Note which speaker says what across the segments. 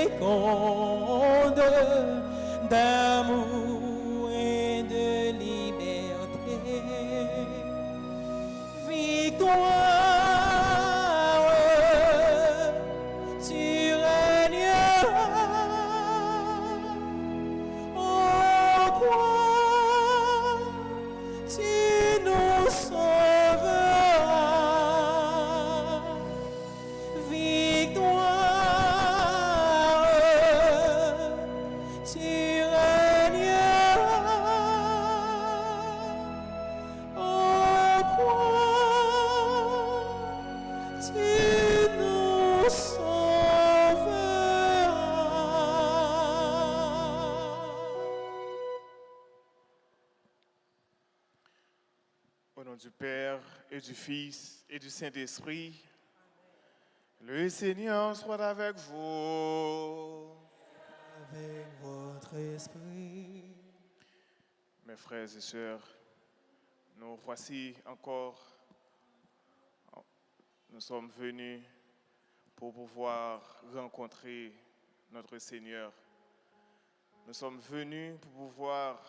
Speaker 1: féconde d'amour et de liberté. Victoire, tu régneras. Oh, quoi tu nous sauveras. Victoire, tu régneras. Oh, quoi tu nous sauveras.
Speaker 2: Au nom du Père et du Fils et du Saint-Esprit, le Seigneur soit avec vous.
Speaker 1: Avec votre esprit.
Speaker 2: Mes frères et sœurs, nous voici encore, nous sommes venus pour pouvoir rencontrer notre Seigneur. Nous sommes venus pour pouvoir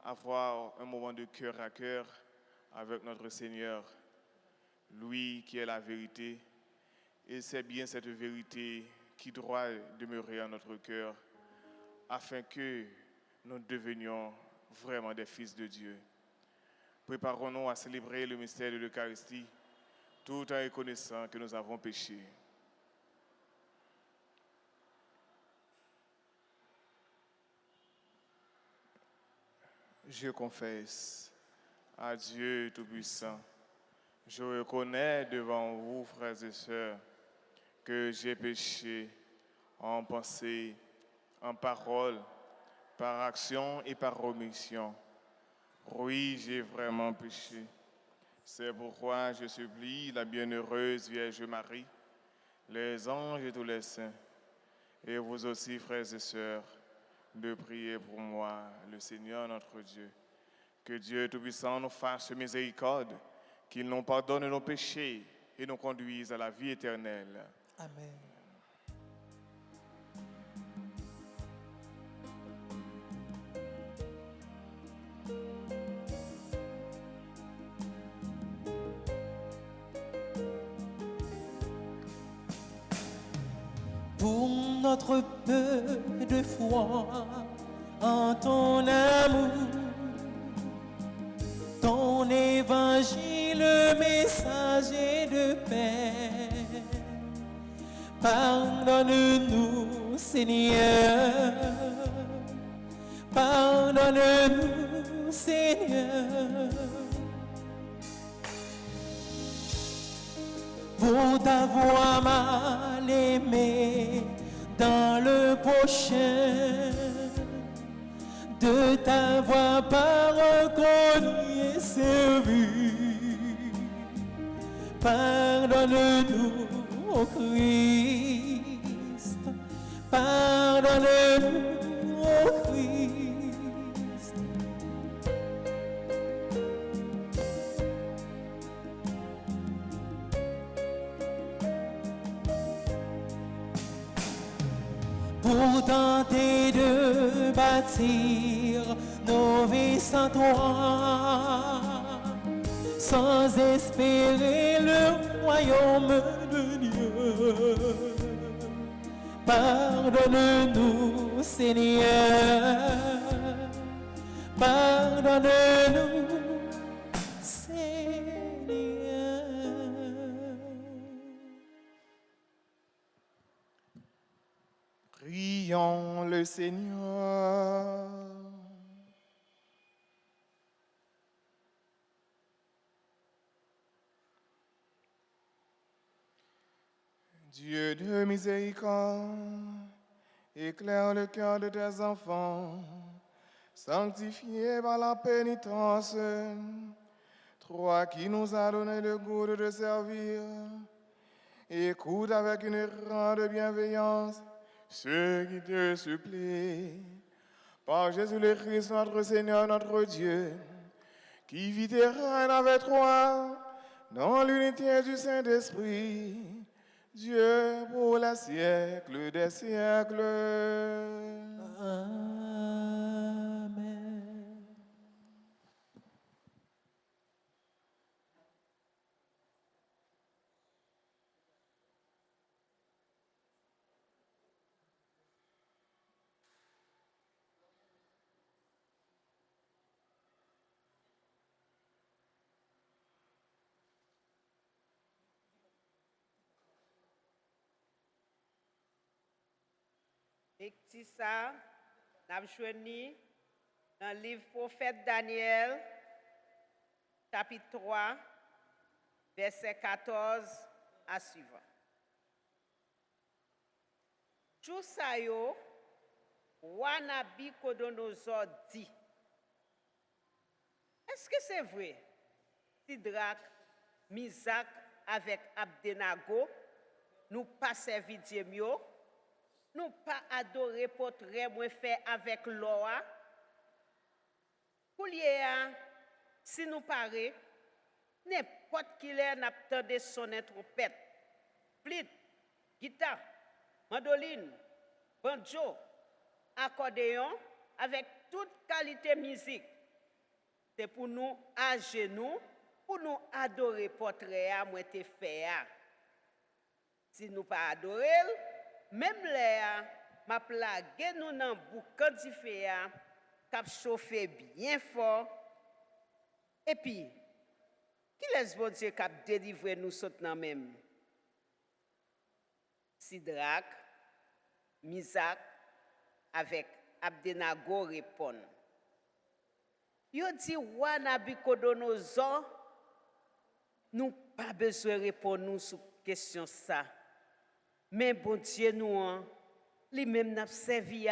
Speaker 2: avoir un moment de cœur à cœur avec notre Seigneur, lui qui est la vérité. Et c'est bien cette vérité qui doit demeurer en notre cœur afin que nous devenions vraiment des fils de Dieu. Préparons-nous à célébrer le mystère de l'Eucharistie tout en reconnaissant que nous avons péché. Je confesse à Dieu Tout-Puissant, je reconnais devant vous, frères et sœurs, que j'ai péché en pensée, en parole, par action et par omission. Oui, j'ai vraiment péché. C'est pourquoi je supplie la bienheureuse Vierge Marie, les anges et tous les saints, et vous aussi, frères et sœurs, de prier pour moi, le Seigneur notre Dieu. Que Dieu Tout-Puissant nous fasse miséricorde, qu'il nous pardonne nos péchés et nous conduise à la vie éternelle.
Speaker 1: Amen. Pour notre peu de foi en ton amour, ton évangile, messager de paix, pardonne-nous, Seigneur, pardonne-nous, Seigneur, pour t'avoir mal aimé dans le prochain, de t'avoir pas reconnu et servi. Pardonne-nous, ô Christ, pardonne-nous, ô Christ. Pour tenter de bâtir nos vies sans toi, sans espérer le royaume de Dieu. Pardonne-nous, Seigneur, pardonne-nous, Seigneur.
Speaker 2: Prions le Seigneur. Dieu de miséricorde, éclaire le cœur de tes enfants, sanctifiés par la pénitence, toi qui nous as donné le goût de te servir. Écoute avec une grande bienveillance ceux qui te supplient. Par Jésus le Christ, notre Seigneur, notre Dieu, qui vit et règne avec toi dans l'unité du Saint-Esprit, Dieu pour les siècles des siècles.
Speaker 1: Amen.
Speaker 3: Et petit ça, n'a choisi dans le livre prophète Daniel, chapitre 3, verset 14 à suivant. Tout ça yo, Nabucodonosor dit. Est-ce que c'est vrai? Sidrak, Misak avec Abdenago, nous pas servi Dieu mieux, nous pas adoré portrait moins fait avec Loa. Pour lier, si nous parlons, n'importe qui l'est n'attendait sonner trompette, flûte, guitare, mandoline, banjo, accordéon, avec toute qualité musique. C'est pour nous à genoux, pour nous adorer portrait à moi te faire. Si nous pas adorer, même là, m'a plagué nous dans boucan di feu cap chauffer bien fort. Et puis, qui laisse bon Dieu cap délivrer nous sautant même? Sidrak, Misak avec Abdenago répondent. Yo dit wa Nabucodonosor, nous pas besoin de répondre nous sur question ça. Mais bon Dieu nous lui-même n'a servi il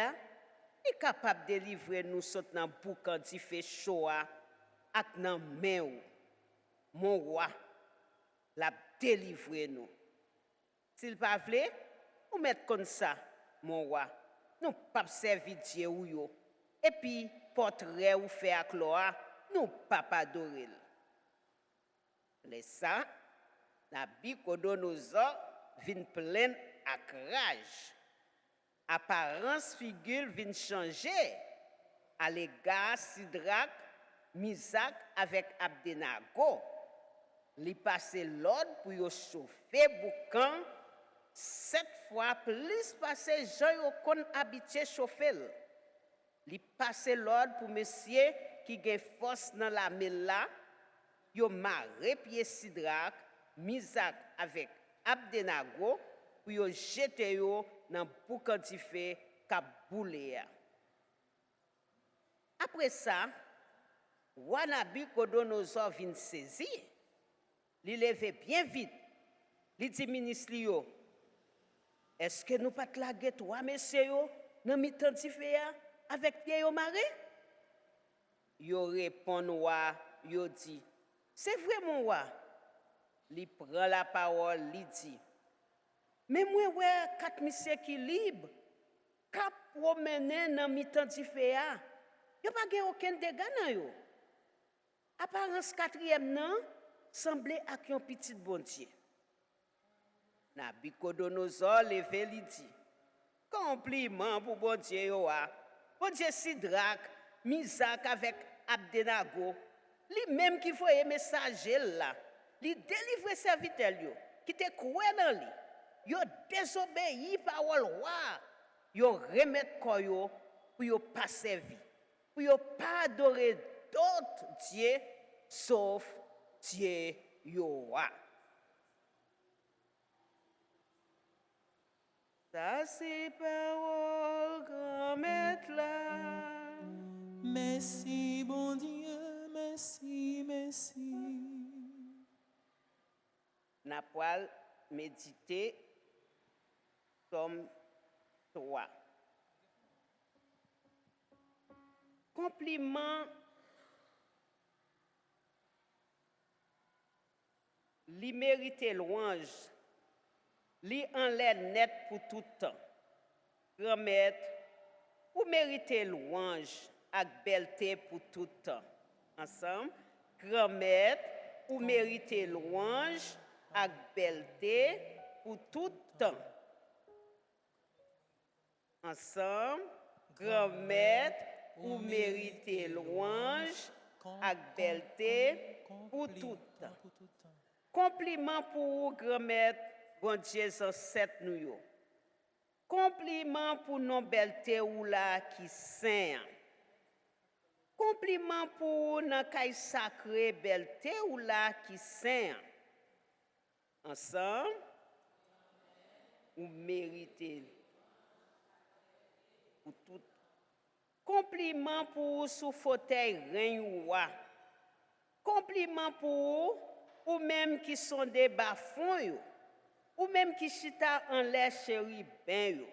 Speaker 3: est capable de délivrer nous sautant dans boucan di fait chaud ak nan main ou. Mon roi l'a délivré nous. S'il pas vle, ou mettre comme ça, mon roi. Nous pas servir Dieu ou yo. Et puis portrait ou fait ak Loa, nous pas adorer. Laisse ça, Nabucodonosor vin plein ak rage. Apparence figure vin changer à l'égard Sidrak, Misak avec Abdenago. Li passe l'ordre pour yo chauffer boucan 7 fois plus passer gens yo kon habitué chauffer. Li passe l'ordre pour monsieur qui gen force dans la mêle là, yo maré pied Sidrak, Misak avec Abdenago pour yo jeter yo dans boucan di feu k'ap boule. Après ça, Nabucodonosor vient saisir. Il lève bien vite. Il dit ministre yo, est-ce que nous pas laguer toi messieurs yo dans mi-temps di feu avec pied yo maré? Yo répond roi, yo dit, c'est vrai mon roi. Il prend la parole, il dit, mais moi ouais 4 messieurs qui libre, cap promener dans mi-temps di feu yo pas gen aucun dégât nan yo. Apparence 4e nan semblait ak yon petit bon Dieu. Nabucodonosor levé li dit, compliment pour bon Dieu yo a. Bon Dieu Sidrak, Misak avec Abdenago, lui même qui voyait messager là, li délivre serviteur yo, qui te croit dans lui. Yo désobéi parole roi. Yo remettre ko yo pour yo pas servir, pour yo pas adorer d'autres dieux sauf Dieu Yoa. Ça c'est parole grand maître là.
Speaker 1: Merci, bon Dieu, merci, merci.
Speaker 3: N'a pas méditer comme 3. Compliment li mérite louange, li en l'air net pour tout temps. Grand maître, ou méritez louange ak belleté pour tout temps. Ensemble, grand maître, ou méritez louange ak belleté pour tout temps. Ensemble, grand maître, ou méritez louange, avec belleté, pour tout temps. Compliment pour grand maître, bon Dieu, sept nous yo. Compliment pour nos belleté ou là qui saint. Compliment pour nos caille sacré belleté ou là qui saint. Ensemble, ou méritez pour tout. Compliment pour sous fauteuil règne roi. Compliment pour ou même qui sont des bas-fonds yo. Ou même qui chita en l'air chéri ben yo.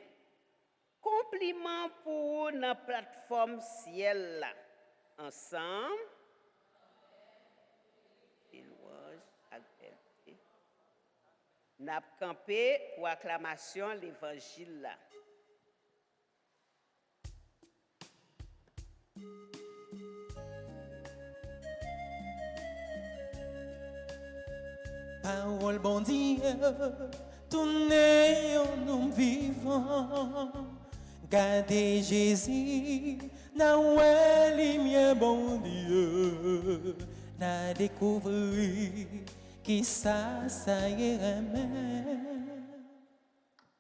Speaker 3: Compliment pour la plateforme ciel là. Ensemble, n'a campé pour acclamation l'évangile là.
Speaker 1: Parole bon Dieu, tournez en nous vivant. Gardez Jésus, na ouais lumière bon Dieu, na découvrir qui ça y remet.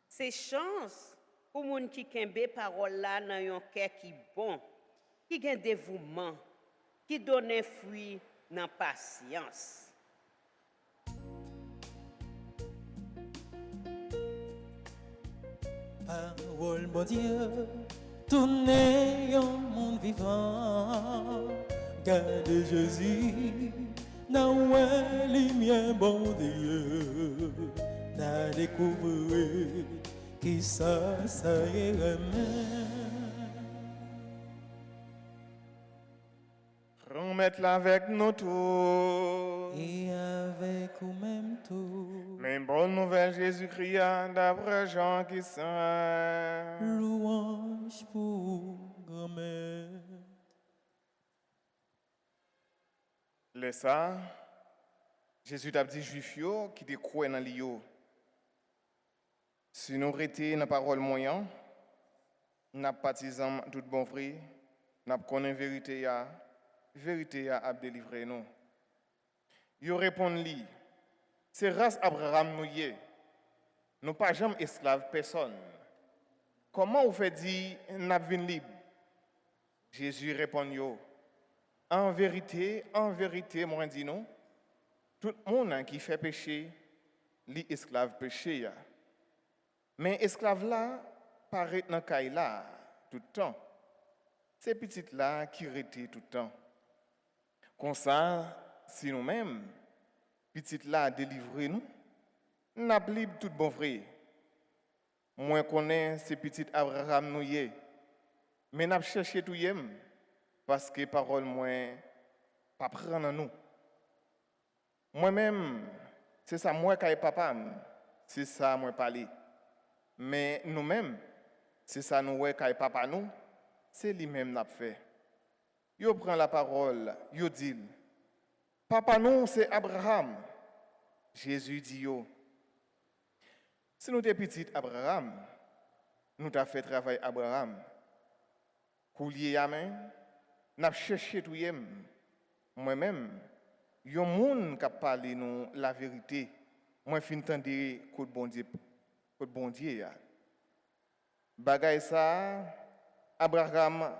Speaker 3: C'est chance pour moun qui kembe parole là dans yon cœur qui bon, qui gen dévouement, qui donne fruit dans patience.
Speaker 1: Parole bon Dieu, tournez en monde vivant. Gardez Jésus, na ouais lumière bon Dieu, na découvrir qui ça y remet.
Speaker 2: Remettre-la avec nous tous.
Speaker 1: Et avec vous-même tout.
Speaker 2: Mais bonne nouvelle Jésus-Christ d'après Jean qui saint.
Speaker 1: Louange pour grand-mère.
Speaker 2: Le ça, Jésus t'a dit juif yo qui te croient dans l'io. Si nous restons dans la parole moyen, nous baptisons tout bon vrai, nous connaissons la vérité a délivré nous. Yo répond li, c'est race Abraham nous y est. Nous pas jamais esclaves personne. Comment vous faites dire n'a vinn libre? Jésus répond yo, en vérité, moi dis non, tout le monde qui fait péché, li esclave péché ya. Mais esclave là paraît dans caille là tout le temps. C'est petite là qui rete tout le temps. Comme ça, si nous-mêmes, petite là délivrer nous, n'a libre tout bon vrai. Moi connais ces petites Abraham nous y, mais n'a cherché tout yem parce que parole moi pas prendre nous. Moi-même, c'est ça moi qui papa, c'est ça moi parler. Mais nous-mêmes, c'est ça nous ouais qui papa nous, c'est lui-même n'a fait. Yo prend la parole, yo dit papa nous c'est Abraham. Jésus dit yo, si nous t'es petit Abraham, nous t'a fait travail Abraham. Coulier à main, n'a cherché tout yem. Moi-même, yon moun qui parlé nous la vérité. Moi fin tande côté bon Dieu ya. Bagay ça Abraham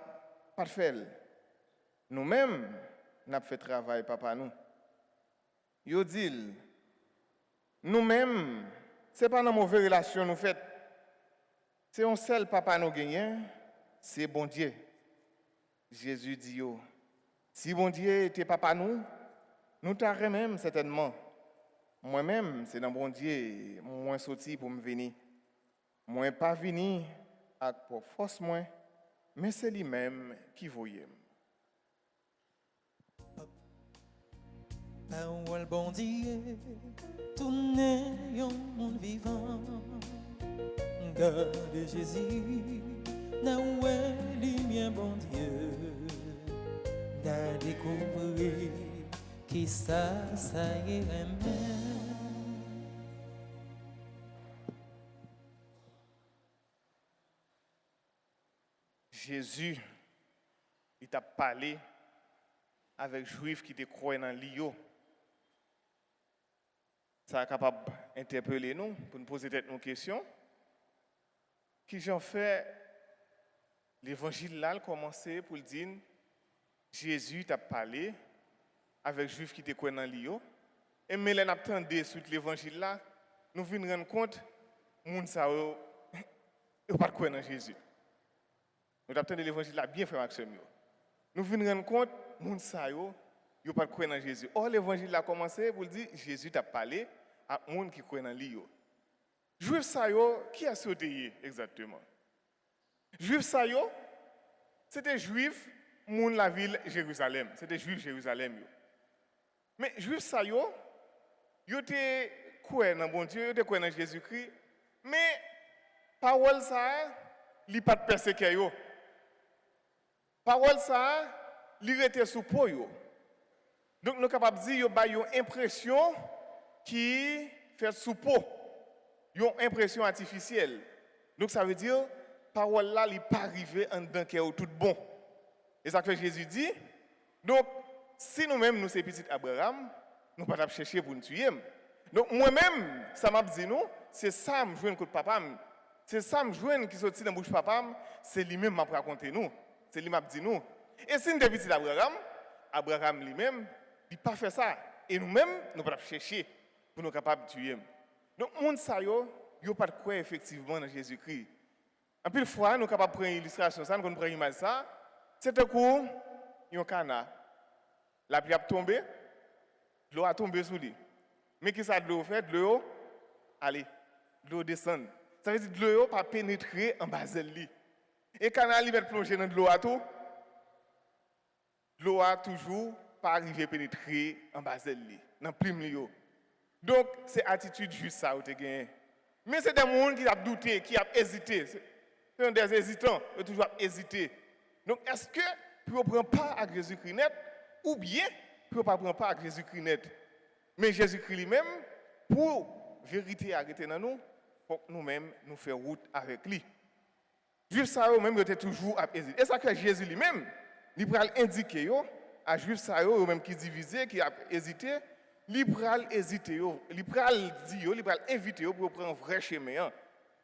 Speaker 2: pas fait. Nous-mêmes n'a fait travail papa nous. Yo dit nous-mêmes c'est pas une mauvaise relation nous fait. C'est un seul papa nous gagnent, c'est bon Dieu. Jésus dit yo, si bon Dieu était papa nous t'arrêtons même certainement. Moi-même, c'est dans bon Dieu, moi sorti pour me venir. Moi pas venir avec pour force moi, mais c'est lui-même qui voyait.
Speaker 1: Parole bon Dieu, tournez en monde vivant. Gardez Jésus, na ouais lumière bon Dieu, na découvrir qui ça y remet.
Speaker 2: Jésus, il t'a parlé avec Juifs qui te croyaient dans l'IO. Ça est capable d'interpeller nous, pour nous poser une question. Qui j'en fait l'évangile là, commencé pour le dire, Jésus t'a parlé avec Juifs qui te croyaient dans l'IO. Et mais là, nous attendons sur l'évangile là, nous venons rendre compte, moun sa yo, yo pas croire dans Jésus. Nous attendons l'évangile là bien frère Maxime. Nous venons rendre compte, moun sa yo pas croire dans Jésus. Or l'évangile a commencé pour dire Jésus t'a parlé à moun qui croit dans lui. Juif sa yo, qui a sauté exactement? Juif sa yo, c'était juif moun la ville Jérusalem, c'était juif Jérusalem yo. Mais juif sa yo te croit dans bon Dieu, yo te croit dans Jésus-Christ, mais parole ça li pas persécuter yo. Parole ça li rete sous peau yo. Donc nous sommes capables de dire yo ba une impression qui fait sous peau. Une impression artificielle. Donc ça veut dire parole là li pas arrivé en dedans cœur tout bon. Et ça que Jésus dit. Donc si nous-mêmes nous c'est petit Abraham, nous pas chercher pour nous tuer. Donc moi-même ça m'a dit nous, c'est ça me joindre contre papa, c'est ça me joindre qui sorti dans bouche papa, c'est lui-même m'a raconté nous. C'est lui m'a dit nous. Et si nous sommes petit Abraham lui-même, il pas fait ça et nous-mêmes nous pas chercher pour nous capables de tuer. Donc monde ça yo pas de croire effectivement dans Jésus-Christ. En plus fois nous capable prendre illustration ça, nous prendre image ça, c'est un coup un canard. La pluie a tombé, l'eau a tombé sur lui. Mais qu'est-ce que l'eau fait? L'eau allez, l'eau descend. Ça veut dire que l'eau pas pénétrer en bas de lui. Et canard il va plonger dans l'eau à tout. L'eau a toujours pas arrivé à pénétrer en bas de lui, dans plume lui. Donc c'est attitude juste ça ou te gagné. Mais c'est des gens qui a douté, qui a hésité. C'est des hésitants, ils toujours hésité. Donc est-ce que pour prendre part à Jésus-Christ net ou bien pour pas prendre part à Jésus-Christ net? Mais Jésus-Christ lui-même pour vérité arrêter dans nous, faut que nous-mêmes nous fassions route avec lui. Juif ça même était toujours à hésiter. Et ça que Jésus lui-même, il pral indiquer à Juif ça même qui divisé, qui a hésité, il pral hésiter il pral dire, il pral inviter pour prendre un vrai chemin,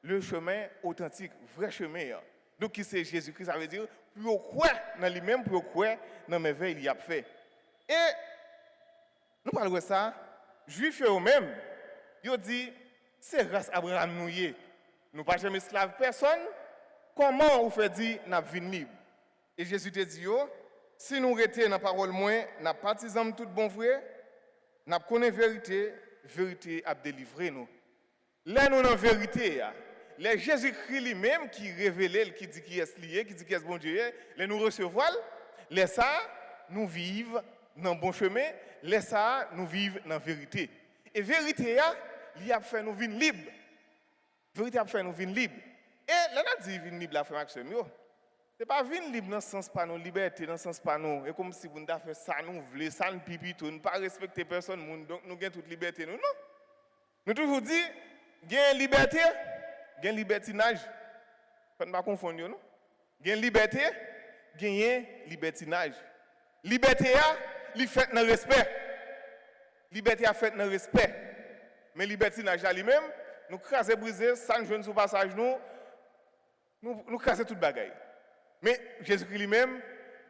Speaker 2: le chemin authentique, vrai chemin. Donc qui c'est Jésus-Christ, ça veut dire pour croire dans lui-même, pour croire dans merveille il a fait. Et nous parlons de ça, Juifs eux-mêmes, ils dit c'est grâce à Abraham nous y est. Nous pas jamais esclaves personne. Comment on fait dire n'a vinn libre? Et Jésus te dit si nous restons dans la parole moins, n'a pas tisam tout bon frère, n'a connaît vérité, vérité a délivré nous. Là nous dans vérité, les Jésus-Christ lui-même qui révèle, qui dit qui est lié, qui dit qui est bon Dieu, les nous recevoir, les ça nous vivons dans bon chemin, les ça nous vivons dans vérité. Et vérité il a fait nous vivre libre. Vérité a fait nous vivre libre. Et là on dit vivre libre la frère Maxime yo. C'est pas vivre libre dans le sens pas nous liberté dans le sens pas nous et comme si vous n'a fait ça nous voulons ça nous pipi tout nous pas respecter personne donc nous gagne toute liberté nous non. Nous toujours dit gain liberté, gain libertinage. Faut pas confondre non. Gain liberté, gain libertinage. Liberté li fait dans respect. Liberté a fait dans respect. Mais libertinage à lui-même, nous craser briser, ça nous joindre sous passage nous craser toute bagaille. Mais Jésus-Christ lui-même,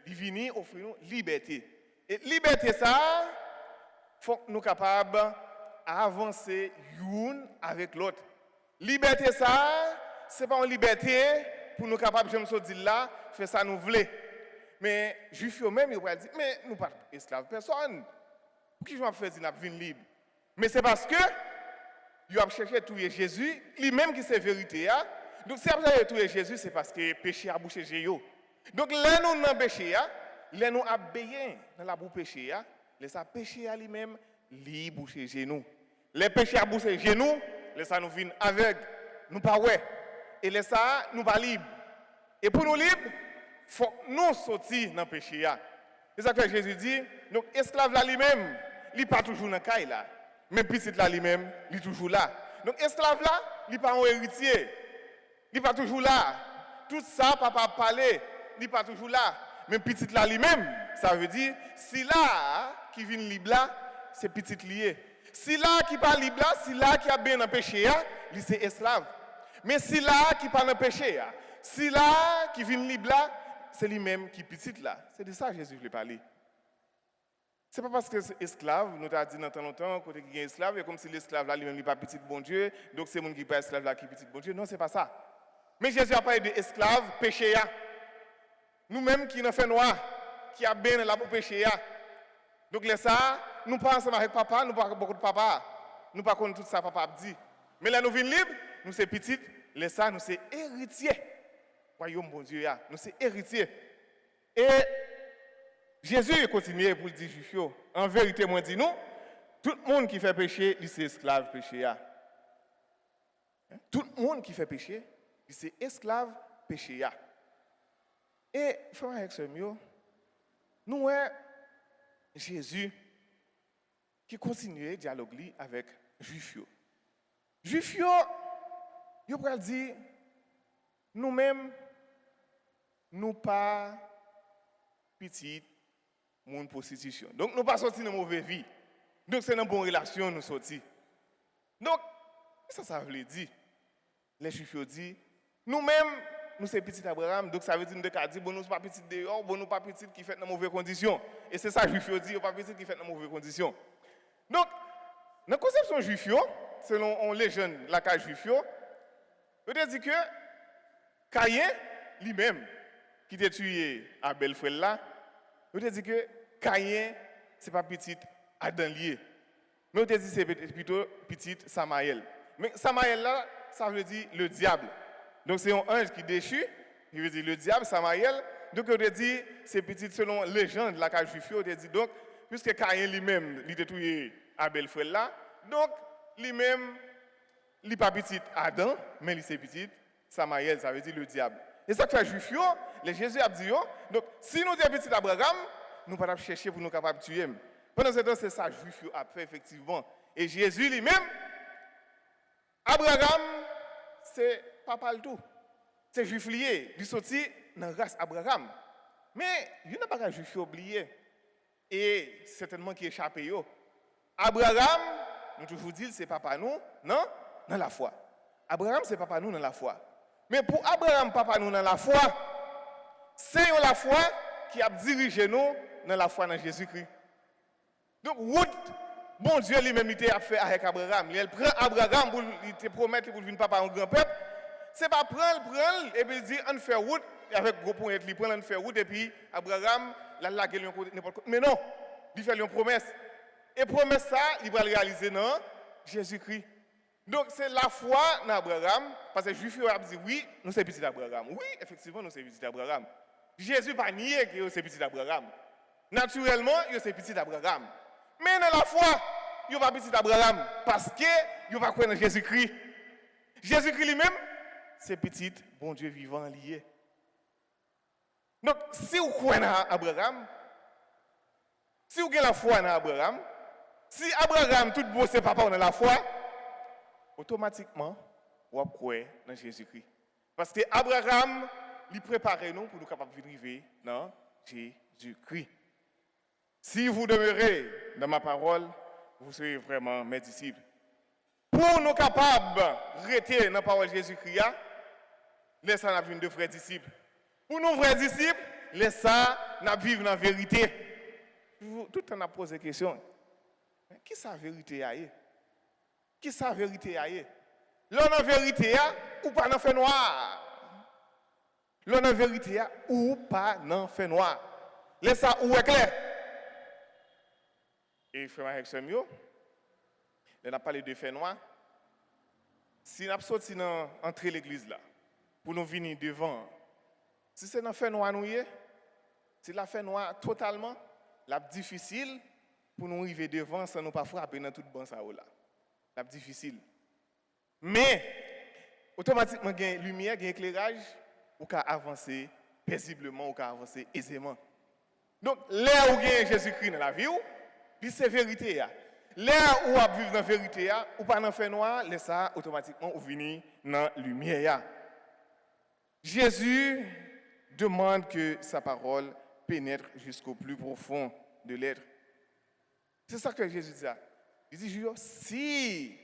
Speaker 2: il vient offrir nous liberté. Et liberté ça, faut que nous capables avancer l'une avec l'autre. Liberté ça, c'est pas une liberté pour nous capables de se dire là, faire ça nous voulons. Mais juifs eux-mêmes ils vont dire mais nous pas esclaves personne. Pour qui je vais faire dire nous libre? Mais c'est parce que ils ont cherché tuer Jésus, lui-même qui c'est vérité. Donc si vous avez tué Jésus, c'est parce que le péché a bouché Jésus. Donc là nous dans le péché, là nous abbayons dans la boue péché, laissez péché à lui-même, lui boucher genou. Les péchés a bouché genou, laissez nous venir avec, nous pas ouais. Et laissez nous pas libre. Et pour nous libres, faut nous sortir dans le péché. C'est ça que Jésus dit. Donc esclave là lui-même, il pas toujours dans le caille là. Même petit là lui-même, il est toujours là. Donc esclave là, il pas un héritier. Il n'est pas toujours là. Tout ça, papa parler n'est pas toujours là. Même petit là lui-même, ça veut dire, si là qui vient libre là, c'est petit lié. Si là qui pas libre là, si là qui a bien dans péché, lui c'est esclave. Mais si là qui pas dans péché, si là qui vient libre là, c'est lui-même qui petit là. C'est de ça que Jésus voulait parler. Ce n'est pas parce que c'est esclave, nous avons dit dans tant longtemps, côté qui est esclave, et comme si l'esclave là lui-même n'est pas petit bon Dieu, donc c'est le monde qui n'est pas esclave là qui est petit bon Dieu. Non, ce n'est pas ça. Mais Jésus a parlé d'esclave, péché. Nous-mêmes qui nous fait noir, qui a bien là pour péché. Donc là, ça, nous pas ensemble avec papa, nous pas beaucoup de papa. Nous pas connaître tout ça, papa a dit. Mais là, nous venons libres, nous sommes petits, là, ça, nous sommes héritiers. Royaume bon Dieu, nous sommes héritiers. Et Jésus continue pour dire juif, en vérité, moi dis nous, tout le monde qui fait péché, il c'est esclave péché. Tout le monde qui fait péché, il c'est esclave péché. Et frère avec ce mieux, nous avons Jésus qui continue à dialoguer avec juif. Juif, il va dire, nous-mêmes, nous pas petits mon prostitution. Donc nous pas sortis dans mauvaise vie. Donc c'est dans bonne relation nous sortis. Donc ça veut dire les juifs disent nous-mêmes nous c'est petit Abraham, donc ça veut dire nous dire bon nous pas petit dehors, bon nous pas petit qui fait dans mauvaises conditions. Et c'est ça juifs dit pas petit qui fait dans mauvaises conditions. Donc dans la conception juif selon les jeunes la cas juif on dit que Caïn lui-même qui a tué Abel frère là, on dit que Caïn c'est pas petit Adam lié. Mais on dit c'est plutôt petit Samaël. Mais Samaël là, ça veut dire le diable. Donc c'est un ange qui déchu, il veut dire le diable, Samaël. Donc on dit c'est petit selon la légende la cas juif, on dit donc puisque Caïn lui-même il a tué Abel frère là, donc lui-même il pas petit Adam, mais il c'est petit Samaël, ça veut dire le diable. Et ça que fait juif les Jésus a dit donc si nous sommes petits Abraham, nous ne pouvons pas chercher pour nous capables de tuer. Pendant ce temps, c'est ça que juif a fait effectivement. Et Jésus lui-même, Abraham, c'est papa le tout. C'est juif lié, il sorti dans la race Abraham. Mais il n'y a pas qu'un juif oublié. Et certainement qui échappé. Abraham, nous toujours dit, c'est papa nous, non? Dans la foi. Abraham, c'est papa nous dans la foi. Mais pour Abraham, papa nous dans la foi, c'est la foi qui a dirigé nous dans la foi dans Jésus-Christ. Donc, bon Dieu lui-même il a fait avec Abraham. Il prend Abraham pour il te promettre pour venir papa un grand peuple. C'est pas prendre et puis dire on fait route avec gros point il prend on fait route et puis Abraham la gueule n'importe quoi. Mais non, il fait une promesse. Et promesse ça, il va le réaliser dans Jésus-Christ. Donc c'est la foi dans Abraham parce que les Juifs ont dit oui, nous sommes petits d'Abraham. Oui, effectivement, nous sommes petits d'Abraham. Jésus n'a pas nié que nous sommes petits d'Abraham. Naturellement, nous sommes petits d'Abraham. Mais dans la foi, il n'y a pas petit d'Abraham parce qu'il n'y a pas quoi dans Jésus-Christ. Jésus-Christ lui-même, c'est petit, bon Dieu vivant lié. Donc, si vous croyez dans Abraham, si vous avez la foi dans Abraham, si Abraham, tout beau, c'est papa dans la foi, automatiquement, vous croyez dans Jésus-Christ. Parce que Abraham, il prépare nous pour nous capables de vivre dans Jésus-Christ. Si vous demeurez dans ma parole, vous serez vraiment mes disciples. Pour nous capables de rester dans la parole de Jésus-Christ, laissez nous vivre de vrais disciples. Pour nos vrais disciples, laissez nous vivre dans la vérité. Tout le temps, on a posé la question. Qui est la vérité? Qui est la vérité? L'on a la vérité ou pas dans fait noir? L'on a la vérité ou pas dans fait noir? Laissez ça où est clair? Et frère avec ce mieux, on a parlé de fait noir. Si nous sorti dans entrer l'église là, pour nous venir devant, si c'est dans fait noir nous y est, si la fait noir totalement, la difficile pour nous arriver devant sans nous pas frapper dans toute bon ça là. La difficile. Mais automatiquement il y a lumière, il y a éclairage, on peut avancer paisiblement, on peut avancer aisément. Donc là où il y a Jésus-Christ dans la vie, c'est vérité. Là où on vit dans la vérité, ou pas dans le fait noir, là ça automatiquement on vient dans la lumière. Jésus demande que sa parole pénètre jusqu'au plus profond de l'être. C'est ça que Jésus dit. Il dit, si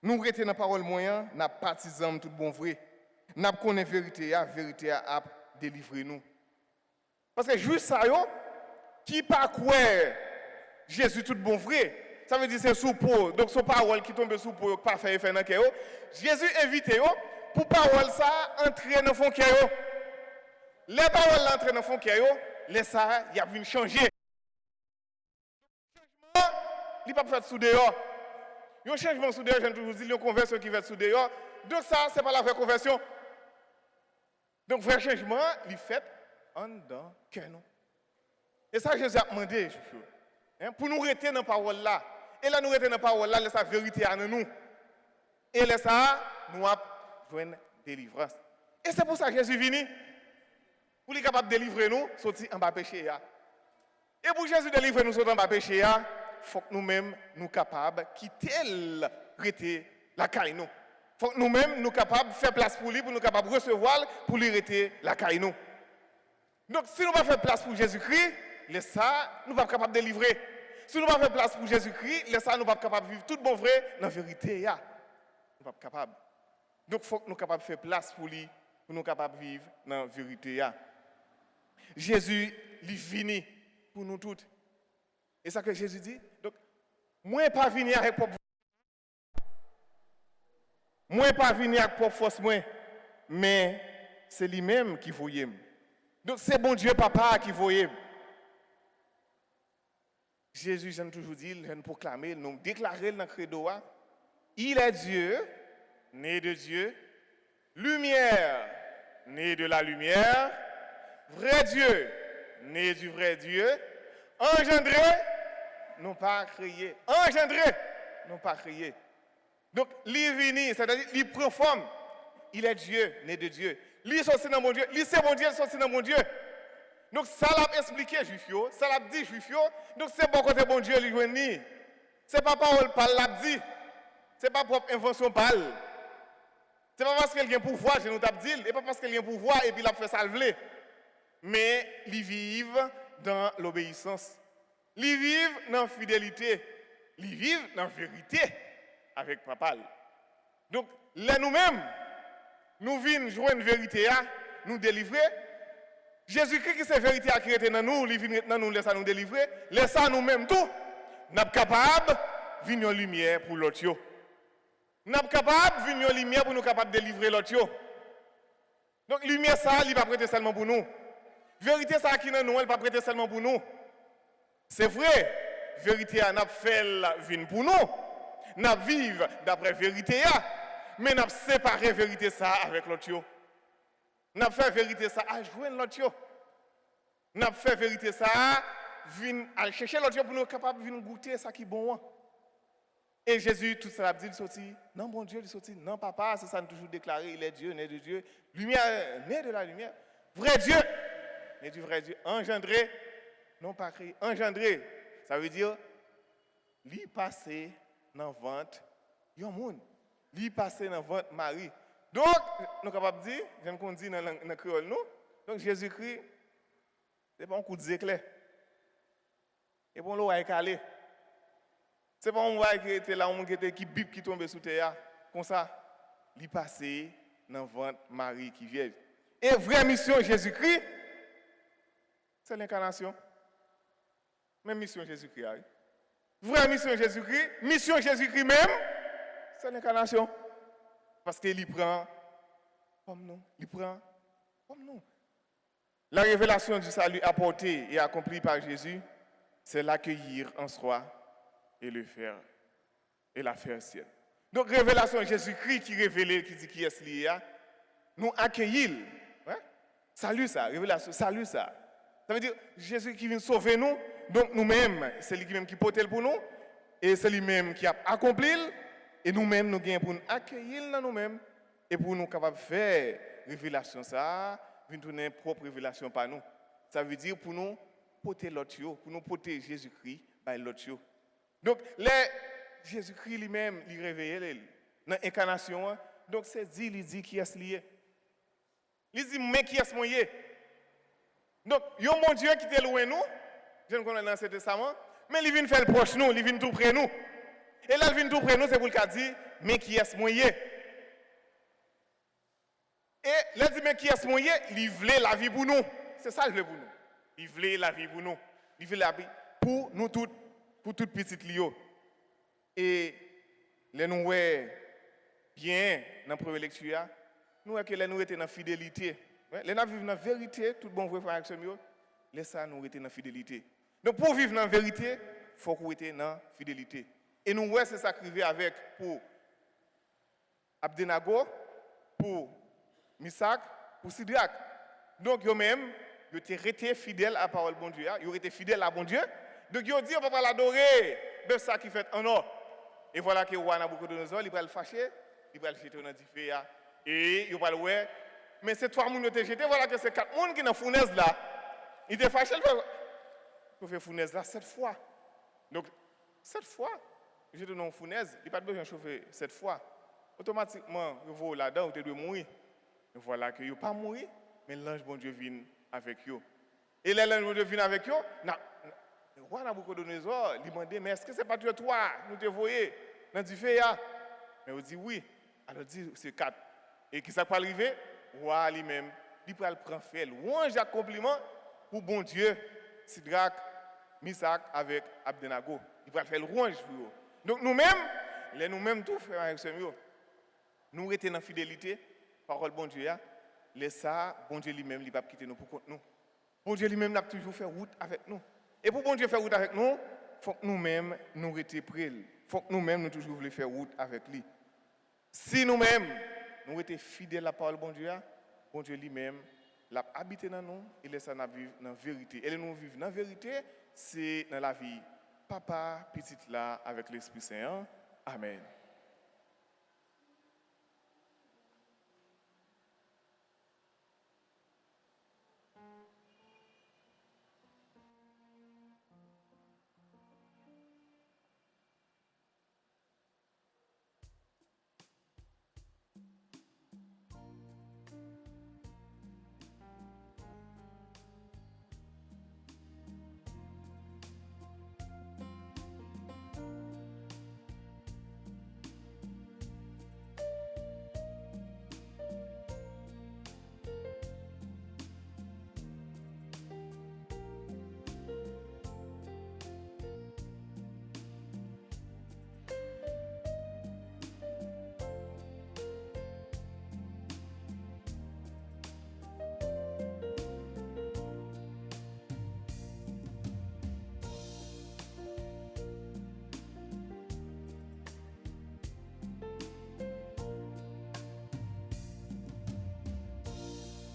Speaker 2: nous restons dans la parole moyen, nous partisans tout bon vrai. Nous connaissons la vérité a délivré nous. Parce que juste ça, qui pas quoi Jésus tout bon vrai, ça veut dire c'est sous peau. Donc son parole qui tombe sous peau, pas faire effet dans cœur. Jésus invite pour parole ça entrer dans fond cœur. Les paroles entrent dans fond cœur, les ça y a vient changer. Il pas fait sous dehors. Il y a un changement sous dehors, j'ai toujours dit, il y a une conversion qui va sous dehors. Donc ça, ce n'est pas la vraie conversion. Donc vrai changement, il fait en dedans cœur. Et ça, Jésus a demandé, pour nous rester dans la parole là. Et là, nous rester dans la parole là, laisse la vérité à nous. Et laisse ça, nous avons une délivrance. Et c'est pour ça que Jésus est venu. Pour être capable de délivrer nous, sortir en bas péché. Et pour Jésus délivrer nous, sortir en bas péché, il faut que nous-mêmes nous capables de quitter rester la caille nous. Il faut que nous-mêmes nous capables de faire place pour lui, pour nous capables de recevoir, pour lui rester la caille nous. Donc si nous ne faisons pas place pour Jésus-Christ, laisse ça, nous ne sommes pas capables de délivrer. Si nous ne faisons pas place pour Jésus-Christ, laisse ça, nous ne sommes pas capables de vivre tout bon vrai dans la vérité. Nous ne sommes pas capables. Donc il faut que nous soyons capables de faire place pour lui, pour nous capables de vivre dans la vérité. Jésus, il est venu pour nous toutes. Et ça que Jésus dit. Donc, moi, pas venir avec propre. Moi, pas venir avec propre force, mais c'est lui-même qui voyait. Donc, c'est bon Dieu, papa, qui voyait. Jésus, j'aime toujours dire, j'aime proclamer, nous déclarer dans le credo. Il est Dieu, né de Dieu, lumière, né de la lumière, vrai Dieu, né du vrai Dieu, engendré, non pas créé. Engendré, non pas créé. Donc, l'ivini, c'est-à-dire, il prend forme. Il est Dieu, né de Dieu. Lui, sorti dans mon Dieu. Lui, c'est mon Dieu, sorti dans mon Dieu. Donc, ça l'a expliqué, Juifio. Ça l'a dit, Juifio. Donc, c'est bon côté bon Dieu, lui, joindre. C'est pas parole, parle, l'a dit. C'est pas propre invention, parle. C'est pas parce qu'il y a un pouvoir, je nous t'ai dit. Et pas parce qu'il y a un pouvoir, et puis il a fait salver. Mais ils vivent dans l'obéissance. Ils vivent dans la fidélité. Ils vivent dans la vérité avec papa. Donc, là nous-mêmes, nous venons jouer une vérité, nous délivrer. Jésus-Christ qui c'est vérité qui était dans nous, il vient dans nous, laisse nous délivrer. Laissez nous-mêmes tout. Nous sommes capables de venir en lumière pour l'autre. Nous sommes capables de venir en lumière pour nous capables de délivrer l'autre. Donc, lumière, ça, il ne va pas prêter seulement pour nous. Vérité, ça qui est dans nous, elle ne va pas prêter seulement pour nous. C'est vrai, vérité, elle n'a pas fait venir pour nous. Nous vivons d'après vérité, mais nous avons séparé vérité ça avec l'autre. Nous avons fait vérité ça à jouer l'autre. Nous avons fait vérité ça à chercher l'autre pour nous capables de goûter ça qui est bon. Et Jésus, tout ça, il sorti. Non, bon Dieu, il sorti. Non, papa, c'est ça, nous toujours déclaré. Il est Dieu, né de Dieu. Lumière, né de la lumière. Vrai Dieu, né du vrai Dieu. Engendré, non pas créé. Engendré, ça veut dire, lui passé dans le ventre, il y a un monde. Lui passé dans le ventre Marie. Donc, nous sommes capables de dire, j'aime qu'on dit dans le créole, nous. Donc, Jésus-Christ, ce n'est pas un coup d'éclair. Et bon, l'eau est calé. Ce n'est pas un voie qui était là, qui bip, qui tombe sous terre. Comme ça, lui passé dans le ventre Marie qui vient. Et vraie mission Jésus-Christ, c'est l'incarnation. Même mission Jésus-Christ. Vraie mission Jésus-Christ même, c'est l'incarnation. Parce qu'il prend comme nous. Il prend comme nous. La révélation du salut apportée et accomplie par Jésus, c'est l'accueillir en soi et le faire et la faire sienne. Donc, révélation de Jésus-Christ qui révèle, qui dit qui est lié, nous accueillir. Hein? Salut ça, révélation, salut ça. Ça veut dire Jésus qui vient sauver nous, donc nous-mêmes, c'est lui-même qui porte pour nous, et c'est lui-même qui a accompli, et nous-mêmes, nous gagnons pour nous accueillir dans nous-mêmes, et pour nous capables de faire révélation ça, venir tourner propre révélation par nous. Ça veut dire pour nous porter l'autre, pour nous porter Jésus-Christ par l'autre. Donc, Jésus-Christ lui-même, il réveille dans l'incarnation. Donc, c'est dit qui est lié. Il dit, mais qui est-ce moyen? Donc, il y a un bon Dieu qui est loin de nous, je ne connais pas dans ce testament, mais il vient faire le proche nous, il vient tout près de nous. Et là, il vient tout près de nous, c'est pour le dire, mais qui est-ce moyen? Et là, il dit, mais qui est-ce moyen? Il voulait la vie pour nous. C'est ça, il voulait pour nous. Il voulait la vie pour nous. Il voulait la vie pour nous toutes, pour toutes petites lios. Et les nous bien dans la première lecture, nous voyons que nous étions dans la fidélité. Les nous vivons dans la vérité, tout bon vrai frère avec mieux. Les ça nous étions dans la fidélité. Donc pour vivre dans la vérité, il faut qu'on était dans la fidélité. Et nous voyons c'est ça qui avec pour Abdenago, pour Misak, pour Sidrak. Donc eux-mêmes, ils étaient restés fidèles à la parole de bon Dieu. Ils étaient fidèles à bon Dieu. Donc ils ont dit on ne peut pas l'adorer. C'est ça qui fait un or. Et voilà que le roi Nabucodonosor, il va le fâcher, il va le jeter dans le feu. Et il va le voir. Mais ces trois personnes qui ont été jetés, voilà que c'est quatre personnes qui sont dans la fournaise là. Il était fâché, il fait fournaise là 7 fois. Donc, 7 fois, je te donne une fournaise, il n'y a pas besoin de chauffer 7 fois. Automatiquement, il va là-dedans, il doit mourir. Et voilà qu'il ne pas mourir, mais l'ange bon Dieu vient avec eux. Et l'ange bon Dieu vient avec eux, le roi Nabucodonosor lui demandait, mais est-ce que ce n'est pas toi, nous te voyons dans du feu? Mais il dit oui. Alors il dit, c'est 4. Et qui ça peut arriver? Le roi lui-même, il peut prendre fait. Louange à compliment pour bon Dieu, Sidrak, Misak avec Abdenago. Il peut faire le louange pour eux. Donc nous-mêmes, nous-mêmes tous, frères avec ce mieux, nous étions dans la fidélité, parole bon Dieu, les ça, bon Dieu lui-même, il ne va pas quitter nous pour contre nous. Bon Dieu lui-même a toujours fait route avec nous. Et pour bon Dieu faire route avec nous, il faut que nous-mêmes nous restions prêts. Il faut que nous-mêmes nous toujours voulu faire route avec lui. Si nous-mêmes, nous étions fidèles à la parole bon Dieu lui-même l'a habité dans nous et laisse nous vivre dans la vérité. Et nous vivre dans la vérité, c'est dans la vie papa, petite là, avec l'Esprit Saint. Amen.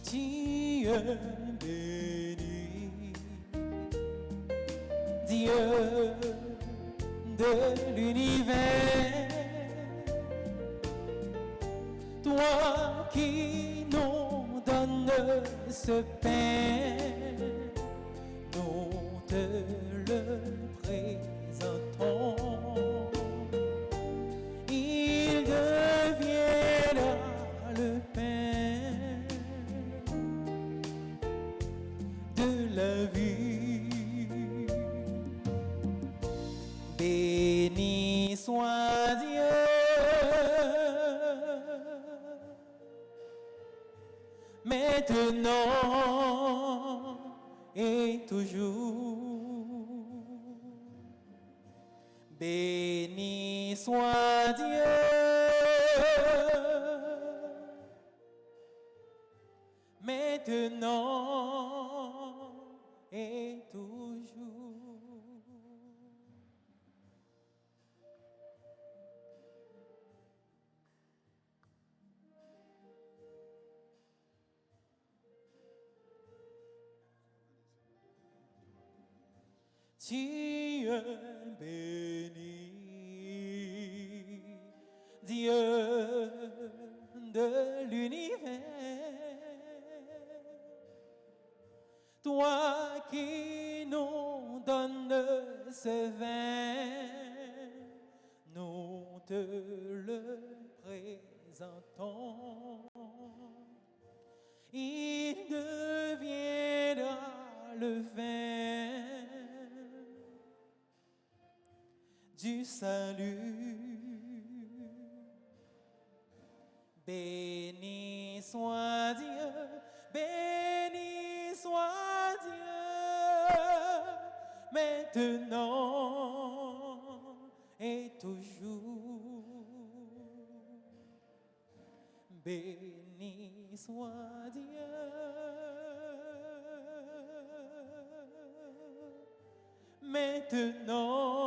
Speaker 1: Dieu béni, Dieu de l'univers, toi qui nous donnes ce pain, nous te le présentons. Il deviendra le pain de la vie. Béni soit Dieu, maintenant et toujours. Béni soit Dieu, maintenant et toujours. Dieu béni, Dieu de l'univers, toi qui nous donnes ce vin, nous te le présentons. Il du salut. Béni soit Dieu, béni soit Dieu, maintenant et toujours. Béni soit Dieu, maintenant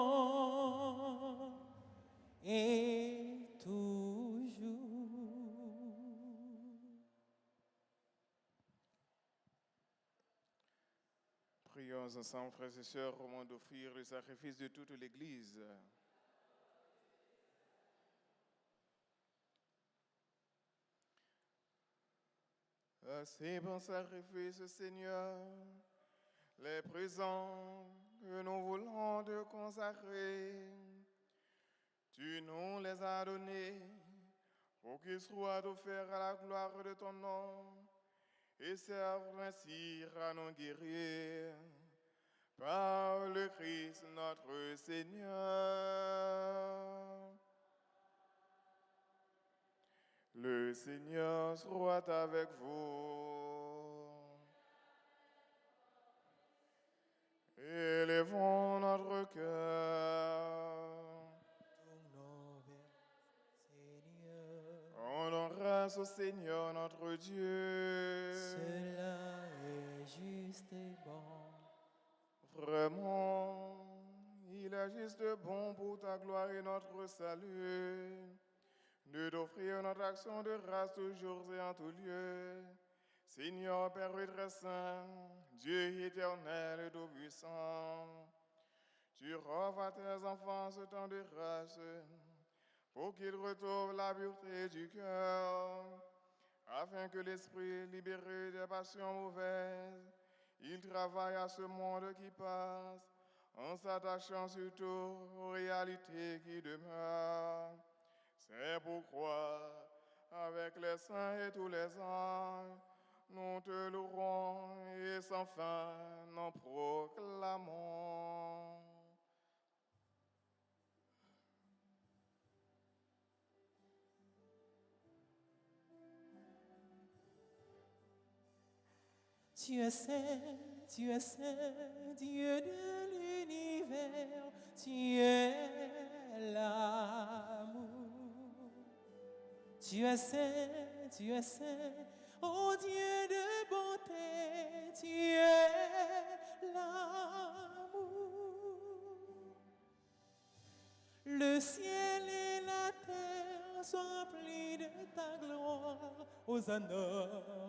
Speaker 1: et toujours.
Speaker 2: Prions ensemble, frères et sœurs, au moment d'offrir le sacrifice de toute l'Église. Assez bon sacrifice, Seigneur, les présents que nous voulons te consacrer, tu nous les as donnés pour qu'ils soient offerts à la gloire de ton nom et servent ainsi à nous guérir par le Christ notre Seigneur. Le Seigneur soit avec vous. Élevons notre cœur.
Speaker 1: Tournons vers Seigneur.
Speaker 2: Rendons grâce au Seigneur notre Dieu.
Speaker 1: Cela est juste et bon.
Speaker 2: Vraiment, il est juste bon pour ta gloire et notre salut de t'offrir notre action de grâce toujours et en tout lieu. Seigneur Père très saint, Dieu éternel et tout-puissant, tu offres à tes enfants ce temps de grâce pour qu'ils retrouvent la pureté du cœur, afin que l'esprit libéré des passions mauvaises, il travaille à ce monde qui passe en s'attachant surtout aux réalités qui demeurent. C'est pourquoi, avec les saints et tous les anges, nous te louerons et sans fin nous proclamons.
Speaker 1: Tu es saint, Dieu de l'univers, tu es l'amour. Tu es saint, ô Dieu de bonté, tu es l'amour. Le ciel et la terre sont remplis de ta gloire. Hosanna,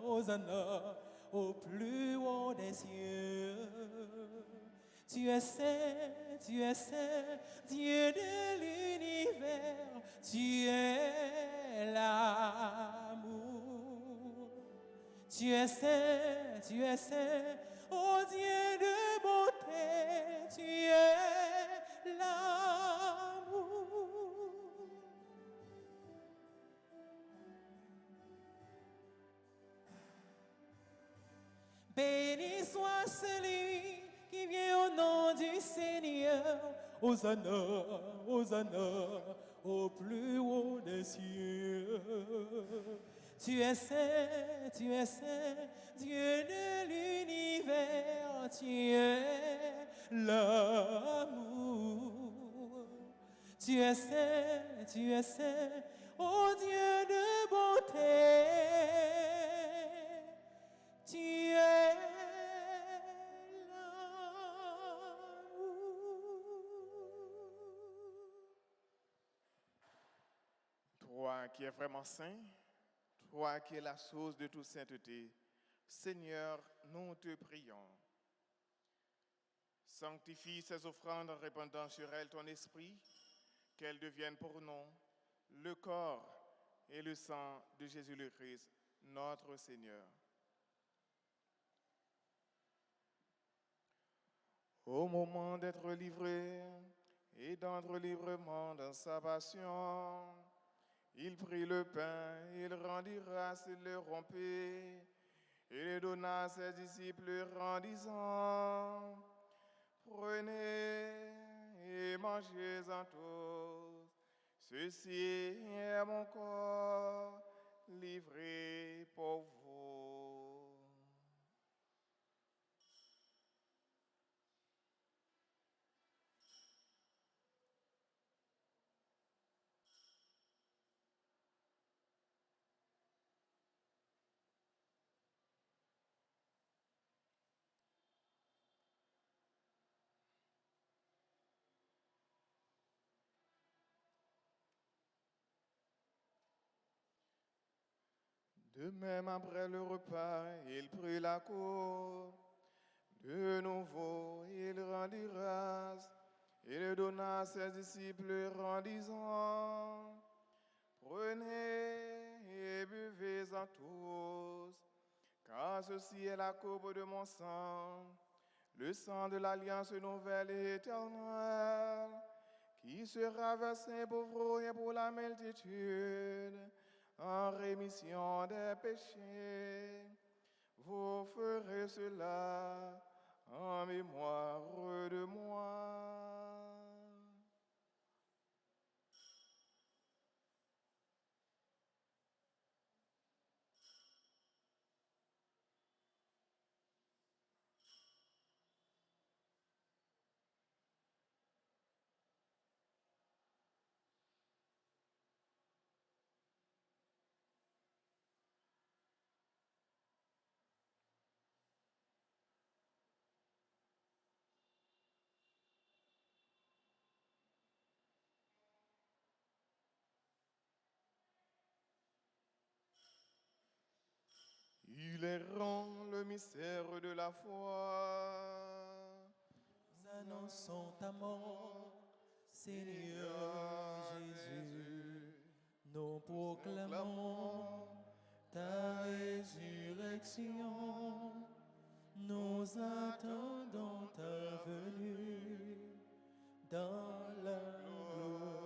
Speaker 1: Hosanna, au plus haut des cieux. Tu es saint, Dieu de l'univers, tu es l'amour. Tu es saint, ô Dieu de beauté, tu es l'amour. Béni soit celui qui vient au nom du Seigneur. Hosanna, Hosanna, au plus haut des cieux. Tu es saint, Dieu de l'univers, tu es l'amour. Tu es saint, ô Dieu de beauté. Tu es l'amour.
Speaker 2: Toi qui es vraiment saint, toi qui es la source de toute sainteté, Seigneur, nous te prions. Sanctifie ces offrandes en répandant sur elles ton esprit, qu'elles deviennent pour nous le corps et le sang de Jésus le Christ, notre Seigneur. Au moment d'être livré et d'entrer librement dans sa passion, il prit le pain, il rendit grâce, il le rompit et le donna à ses disciples en disant: Prenez et mangez-en tous. Ceci est mon corps livré pour vous. De même, après le repas, il prit la coupe. De nouveau, il rendit grâce et le donna à ses disciples en disant, prenez et buvez-en tous, car ceci est la coupe de mon sang, le sang de l'alliance nouvelle et éternelle, qui sera versé pour vous et pour la multitude en rémission des péchés. Vous ferez cela en mémoire de moi. Il est rend le mystère de la foi.
Speaker 1: Nous annonçons ta mort, Seigneur Jésus. Nous proclamons ta résurrection. Nous attendons ta venue dans la gloire.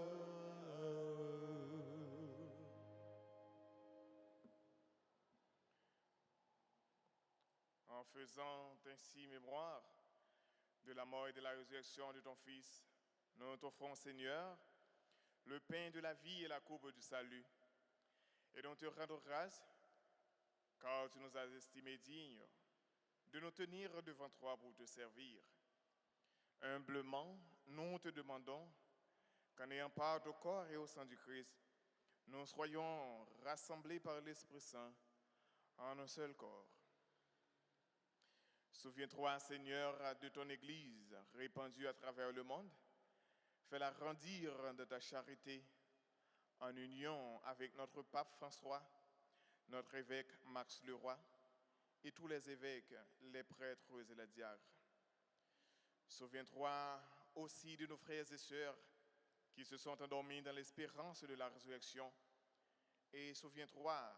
Speaker 2: En faisant ainsi mémoire de la mort et de la résurrection de ton Fils, nous t'offrons, Seigneur, le pain de la vie et la coupe du salut. Et nous te rendons grâce, car tu nous as estimés dignes de nous tenir devant toi pour te servir. Humblement, nous te demandons qu'en ayant part au corps et au sang du Christ, nous soyons rassemblés par l'Esprit Saint en un seul corps. Souviens-toi, Seigneur, de ton Église répandue à travers le monde. Fais-la grandir de ta charité en union avec notre pape François, notre évêque Max Leroy et tous les évêques, les prêtres et les diacres. Souviens-toi aussi de nos frères et sœurs qui se sont endormis dans l'espérance de la résurrection. Et souviens-toi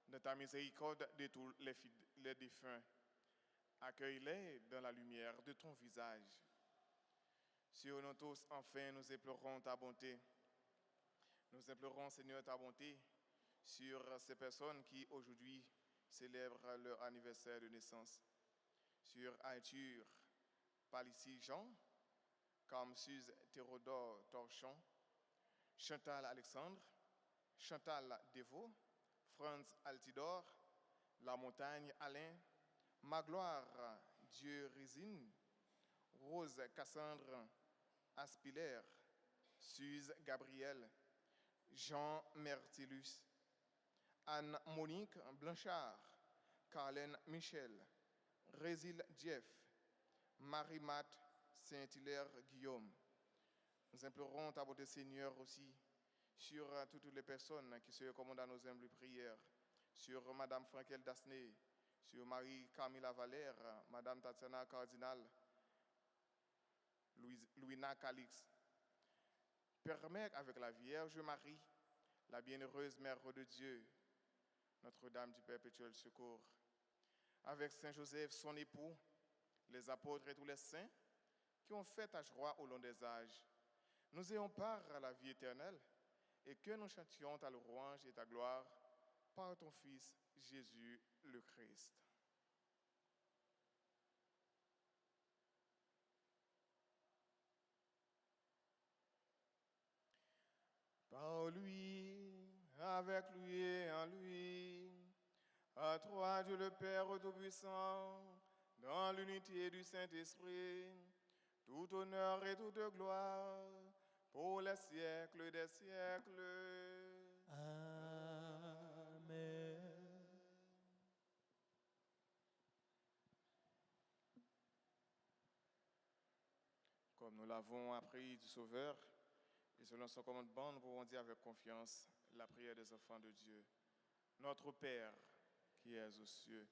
Speaker 2: de ta miséricorde de tous les défunts. Accueille-les dans la lumière de ton visage. Sur nous tous, enfin, nous implorons ta bonté. Nous implorons, Seigneur, ta bonté sur ces personnes qui, aujourd'hui, célèbrent leur anniversaire de naissance. Sur Arthur Palissy Jean, Kamsuz Théodore Torchon, Chantal Alexandre, Chantal Devaux, Franz Altidor, La Montagne Alain, Magloire Dieu Résine, Rose Cassandre Aspiller, Suze Gabriel, Jean Mertilus, Anne-Monique Blanchard, Carlène Michel, Résil Jeff, Marie-Mat Saint-Hilaire Guillaume. Nous implorons ta bonté, Seigneur, aussi sur toutes les personnes qui se recommandent à nos humbles prières, sur Madame Frankel Dasney, sur Marie-Camilla Valère, Madame Tatiana Cardinal, Louina Calix. Permets avec la Vierge Marie, la bienheureuse Mère de Dieu, Notre-Dame du Perpétuel Secours, avec Saint Joseph, son époux, les apôtres et tous les saints qui ont fait ta joie au long des âges, nous ayons part à la vie éternelle et que nous chantions ta louange et ta gloire par ton Fils Jésus le Christ. lui, avec lui et en lui. À toi, Dieu le Père Tout-Puissant, dans l'unité du Saint-Esprit, tout honneur et toute gloire pour les siècles des siècles.
Speaker 1: Amen.
Speaker 2: Comme nous l'avons appris du Sauveur, et selon son commandement, nous pouvons dire avec confiance la prière des enfants de Dieu. Notre Père, qui es aux cieux,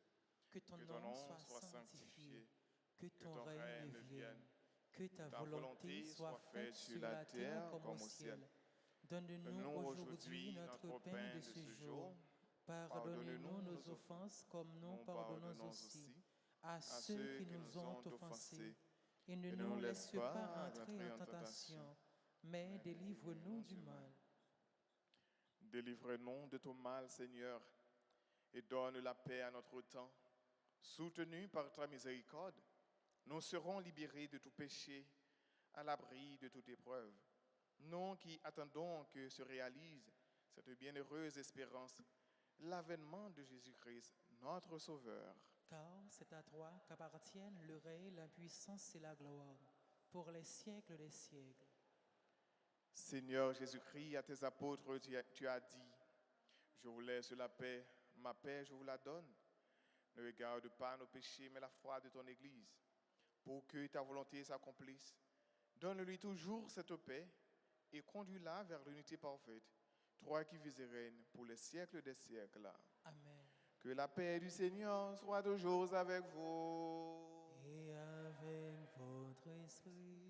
Speaker 1: Que ton nom soit sanctifié, que ton règne vienne, que ta volonté soit faite sur la terre comme au ciel. Donne-nous aujourd'hui notre pain de ce jour. Pardonne-nous nos offenses comme nous pardonnons aussi à ceux qui nous ont offensés. Et ne nous laisse pas entrer en tentation, mais délivre-nous du mal.
Speaker 2: Délivre-nous de tout mal, Seigneur, et donne la paix à notre temps. Soutenus par ta miséricorde, nous serons libérés de tout péché, à l'abri de toute épreuve. Nous qui attendons que se réalise cette bienheureuse espérance, l'avènement de Jésus-Christ, notre Sauveur.
Speaker 1: Car c'est à toi qu'appartiennent le règne, la puissance et la gloire, pour les siècles des siècles.
Speaker 2: Seigneur Jésus-Christ, à tes apôtres, tu as dit, je vous laisse la paix, ma paix je vous la donne. Ne regarde pas nos péchés, mais la foi de ton Église. Pour que ta volonté s'accomplisse, donne-lui toujours cette paix et conduis-la vers l'unité parfaite. Toi qui vis et règnes pour les siècles des siècles.
Speaker 1: Amen.
Speaker 2: Que la paix du Seigneur soit toujours avec vous.
Speaker 1: Et avec votre esprit.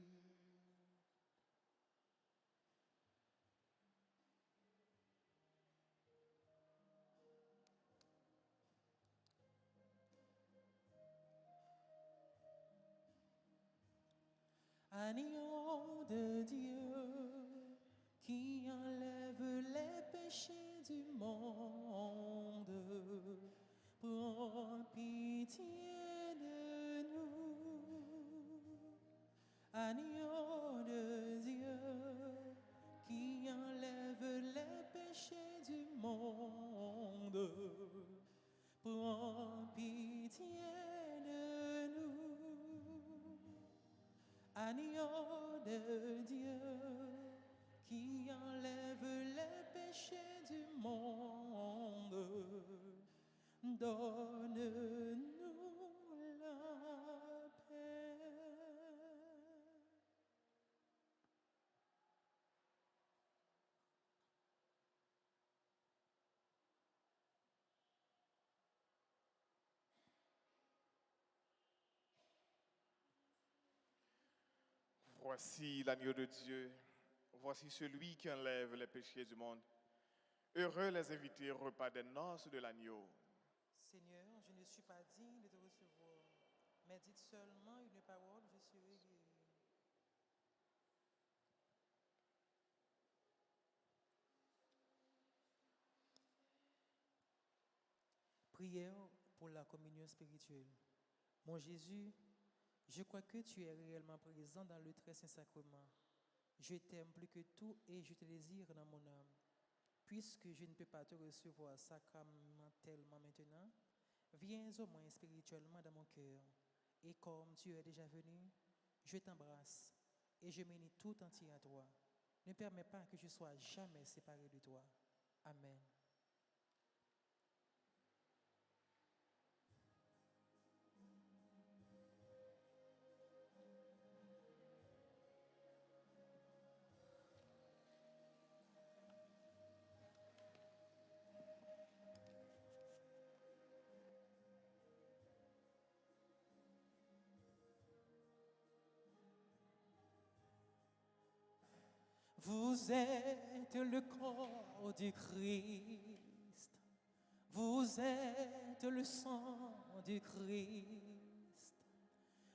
Speaker 1: Agneau de Dieu qui enlève les péchés du monde, prends pitié de nous. Agneau de Dieu qui enlève les péchés du monde, prends pitié de nous. Agneau de Dieu qui enlève les péchés du monde, donne-nous la paix.
Speaker 2: Voici l'agneau de Dieu, voici celui qui enlève les péchés du monde. Heureux les invités au repas des noces de l'agneau.
Speaker 1: Seigneur, je ne suis pas digne de te recevoir, mais dites seulement une parole, je serai guéri. Prière pour la communion spirituelle. Mon Jésus, je crois que tu es réellement présent dans le très saint sacrement. Je t'aime plus que tout et je te désire dans mon âme. Puisque je ne peux pas te recevoir sacramentellement maintenant, viens au moins spirituellement dans mon cœur. Et comme tu es déjà venu, je t'embrasse et je m'unis tout entier à toi. Ne permets pas que je sois jamais séparé de toi. Amen. Vous êtes le corps du Christ. Vous êtes le sang du Christ.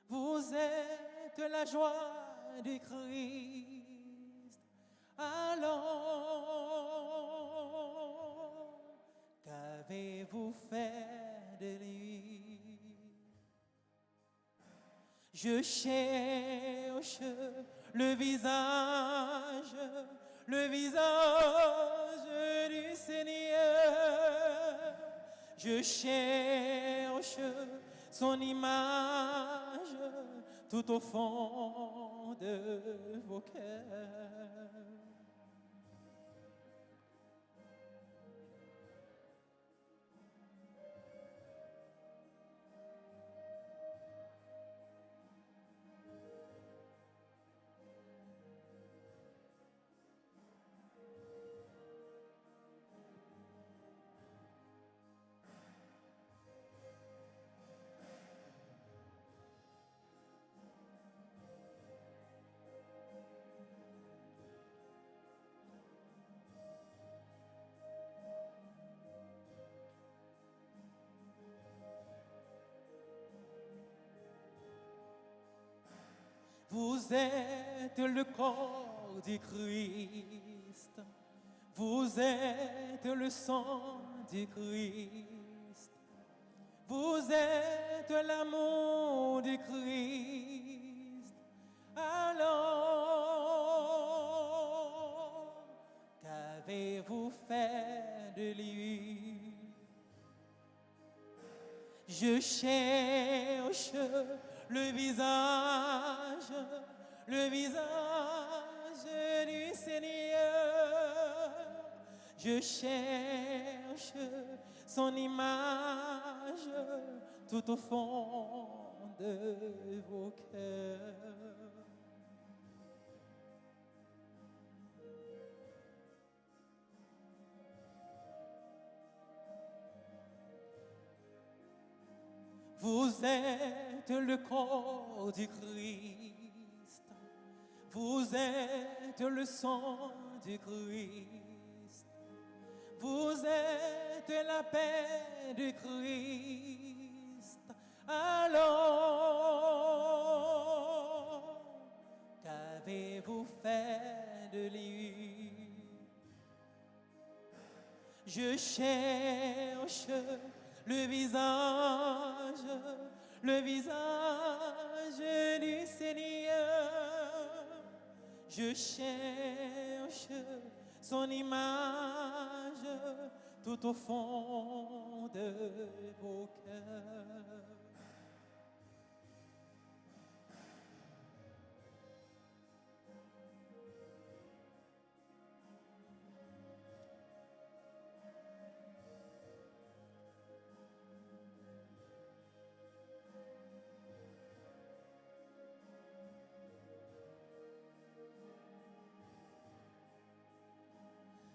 Speaker 1: Vous êtes la joie du Christ. Alors, qu'avez-vous fait de lui? Je cherche le visage le visage du Seigneur. Je cherche son image tout au fond de vos cœurs. Vous êtes le corps du Christ. Vous êtes le sang du Christ. Vous êtes l'amour du Christ. Alors, qu'avez-vous fait de lui? Je cherche le visage du Seigneur. Je cherche son image tout au fond de vos cœurs. Vous êtes le corps du Christ. Vous êtes le sang du Christ. Vous êtes la paix du Christ. Alors, qu'avez-vous fait de lui? Je cherche le visage du Seigneur. Je cherche son image tout au fond de vos cœurs.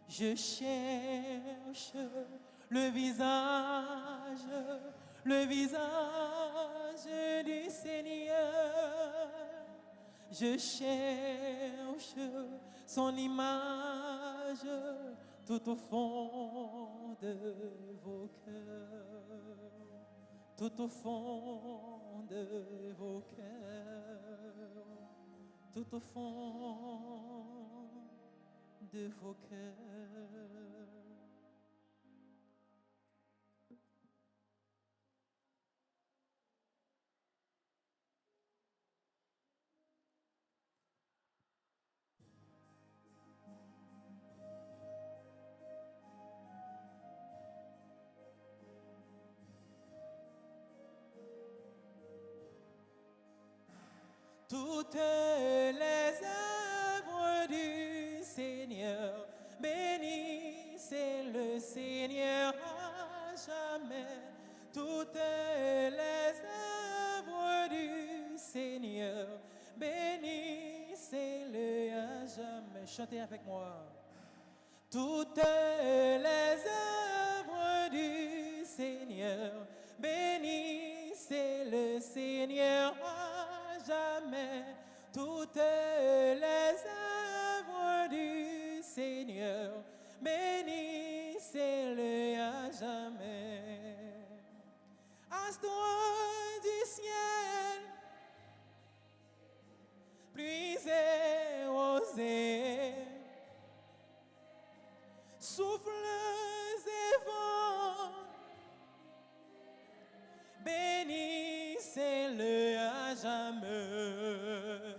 Speaker 1: Je cherche le visage du Seigneur. Je cherche son image tout au fond de vos cœurs. Tout au fond de vos cœurs. Tout au fond de vos cœurs. Toutes les œuvres du Seigneur, bénissez le Seigneur à jamais. Toutes les œuvres du Seigneur, bénissez-le à jamais. Chantez avec moi. Toutes les œuvres du Seigneur, bénissez le Seigneur à jamais. Toutes les œuvres du Seigneur, bénissez-le à jamais. Astres du ciel, pluies et rosées, souffles et vents, bénissez-le à jamais.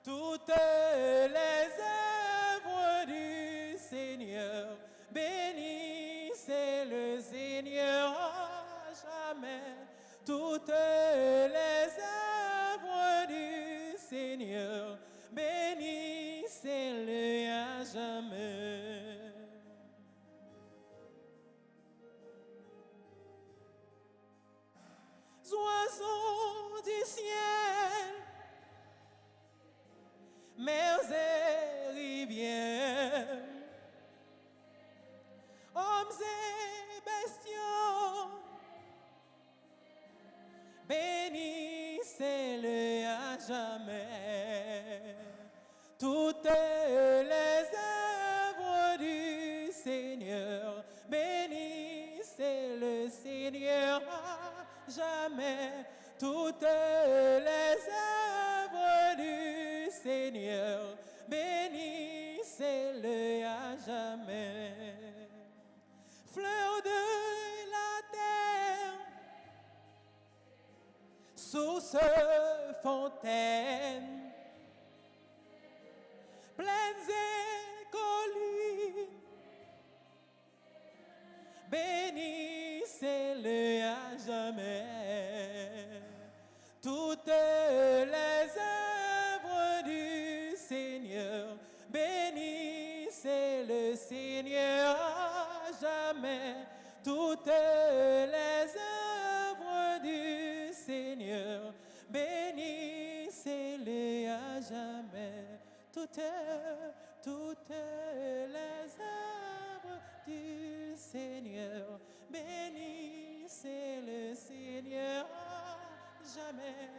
Speaker 1: Toutes les œuvres toutes les œuvres du Seigneur, bénissez-le à jamais. Oiseaux du ciel, mers et rivières, hommes et bestiaux, bénissez-le à jamais. Toutes les œuvres du Seigneur, bénissez le Seigneur à jamais. Toutes les œuvres du Seigneur, bénissez-le à jamais. Fleur de la terre, source, fontaine, plaines et collines, bénissez-le à jamais. Toutes les œuvres du Seigneur, bénissez le Seigneur à jamais. Toutes les œuvres du Seigneur, bénissez-le à jamais. Toutes les œuvres du Seigneur, bénissez le Seigneur à jamais.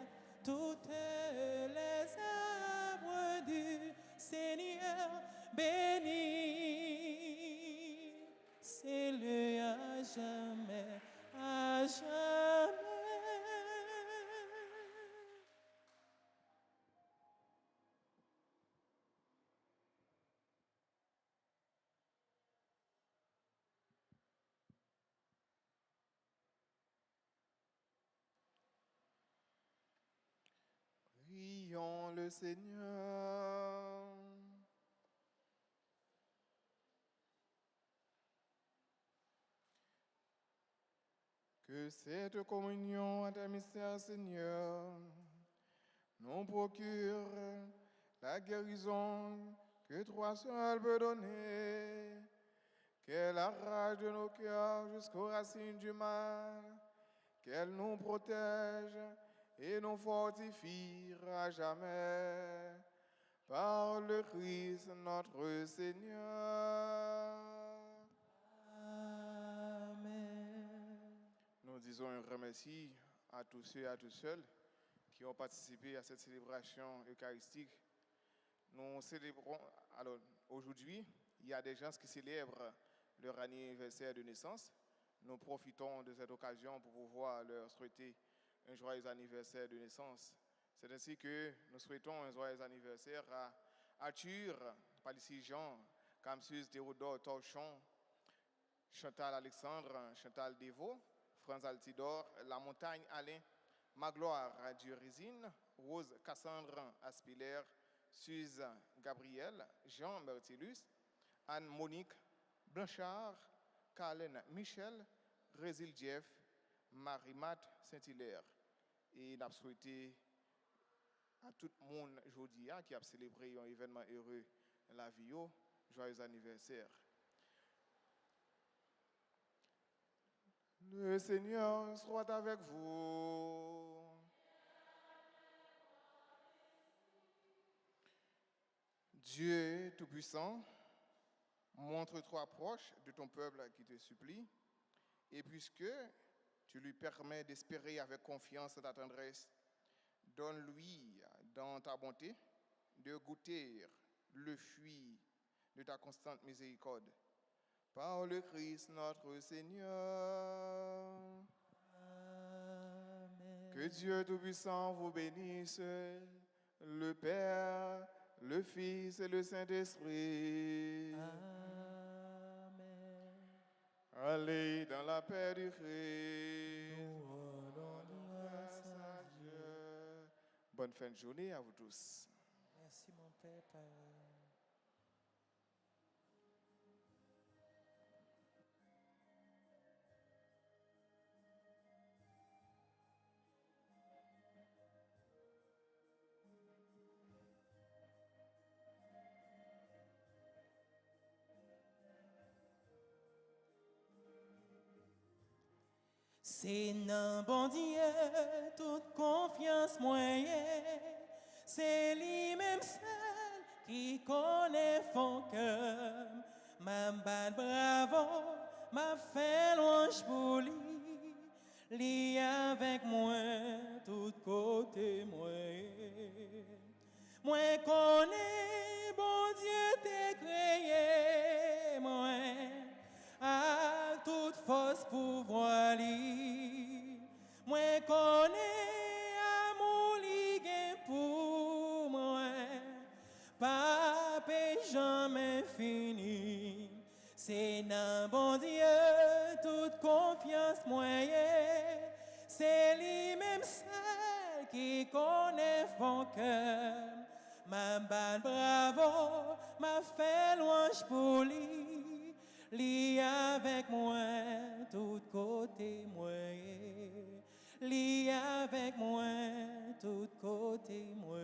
Speaker 1: Toutes les œuvres du Seigneur, bénissez-le à jamais, à jamais.
Speaker 2: Prions le Seigneur. Que cette communion à ta mystère, Seigneur, nous procure la guérison que toi seul peux donner, qu'elle arrache de nos cœurs jusqu'aux racines du mal, qu'elle nous protège et nous fortifie à jamais, par le Christ notre Seigneur. Nous disons un remercie à tous ceux et à toutes celles qui ont participé à cette célébration eucharistique. Nous célébrons, alors aujourd'hui, il y a des gens qui célèbrent leur anniversaire de naissance. Nous profitons de cette occasion pour pouvoir leur souhaiter un joyeux anniversaire de naissance. C'est ainsi que nous souhaitons un joyeux anniversaire à Arthur, Palissy Jean, Camsus Théodore Torchon, Chantal Alexandre, Chantal Devaux, Franz Altidor, La Montagne Alain, Magloire Durisine, Rose Cassandre Aspiller, Suze Gabriel, Jean Bertilus, Anne Monique Blanchard, Carlène Michel, Résil Jeff, Marie-Mat Saint-Hilaire. Et nous souhaitons à tout le monde aujourd'hui qui a célébré un événement heureux dans la vie, joyeux anniversaire. Le Seigneur soit avec vous. Dieu Tout-Puissant, montre-toi proche de ton peuple qui te supplie, et puisque tu lui permets d'espérer avec confiance ta tendresse, donne-lui dans ta bonté de goûter le fruit de ta constante miséricorde. Par le Christ notre Seigneur. Amen. Que Dieu Tout-Puissant vous bénisse, le Père, le Fils et le Saint-Esprit.
Speaker 1: Amen.
Speaker 2: Allez dans la paix du Christ.
Speaker 1: Nous rendons grâce à
Speaker 2: Dieu. Bonne fin de journée à vous tous.
Speaker 1: Merci mon Père. C'est nan bon Dieu toute confiance moyenne. C'est lui-même seul qui connaît mon cœur. Ma bad bravo, ma fait louange pour lui. Lui avec moi, tout côté moi. Moi connais, bon Dieu t'es créé, moi, à toute force pouvoir li. Moi connais, amour li gen pour moi, pas jamais fini. C'est nan bon Dieu, toute confiance moyenne. C'est lui-même seul qui connaît mon cœur. Ma bad bravo, ma fait louange pour lui. Lui avec moi, tout côté moi. Lui avec moi, tout côté moi.